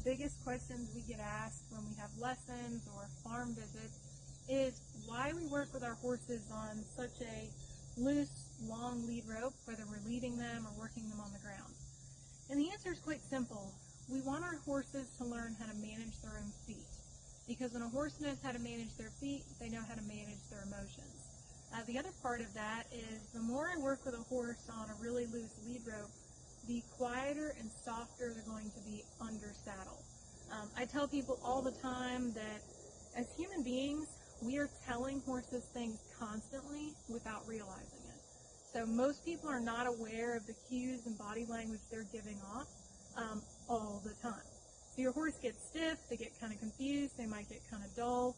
biggest questions we get asked when we have lessons or farm visits is why we work with our horses on such a loose, long lead rope, whether we're leading them or working them on the ground. And the answer is quite simple. We want our horses to learn how to manage their own feet. Because when a horse knows how to manage their feet, they know how to manage their emotions. The other part of that is the more I work with a horse on a really loose lead rope, the quieter and softer they're going to be under saddle. I tell people all the time that as human beings, we are telling horses things constantly without realizing it. So most people are not aware of the cues and body language they're giving off all the time. So your horse gets stiff, they get kind of confused, they might get kind of dull.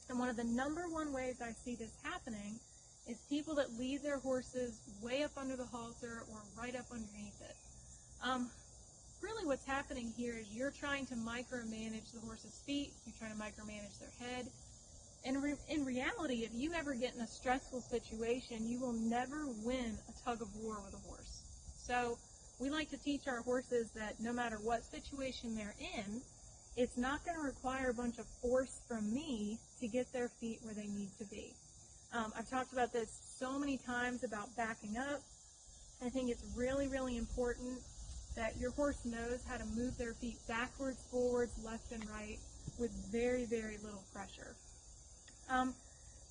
And one of the number one ways I see this happening is people that lead their horses way up under the halter or right up underneath it. Really what's happening here is you're trying to micromanage the horse's feet, you're trying to micromanage their head. And in reality, if you ever get in a stressful situation, you will never win a tug of war with a horse. So we like to teach our horses that no matter what situation they're in, it's not going to require a bunch of force from me to get their feet where they need to be. I've talked about this so many times about backing up. I think it's really, really important that your horse knows how to move their feet backwards, forwards, left, and right with very, very little pressure.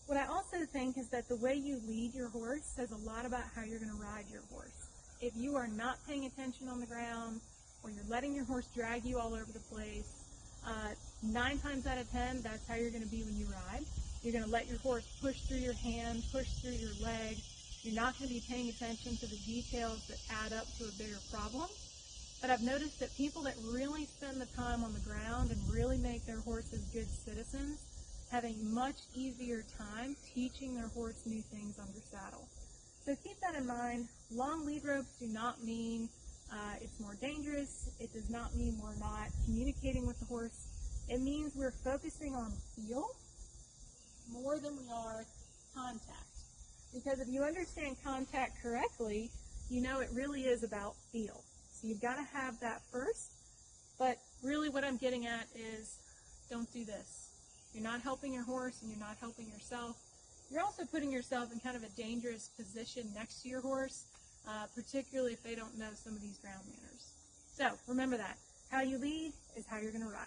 What I also think is that the way you lead your horse says a lot about how you're going to ride your horse. If you are not paying attention on the ground, or you're letting your horse drag you all over the place, 9 times out of 10, that's how you're going to be when you ride. You're going to let your horse push through your hand, push through your leg. You're not going to be paying attention to the details that add up to a bigger problem. But I've noticed that people that really spend the time on the ground and really make their horses good citizens have a much easier time teaching their horse new things under saddle. So keep that in mind. Long lead ropes do not mean it's more dangerous. It does not mean we're not communicating with the horse. It means we're focusing on feel more than we are contact. Because if you understand contact correctly, you know it really is about feel. So you've got to have that first. But really what I'm getting at is don't do this. You're not helping your horse and you're not helping yourself. You're also putting yourself in kind of a dangerous position next to your horse, particularly if they don't know some of these ground manners. So remember that. How you lead is how you're going to ride.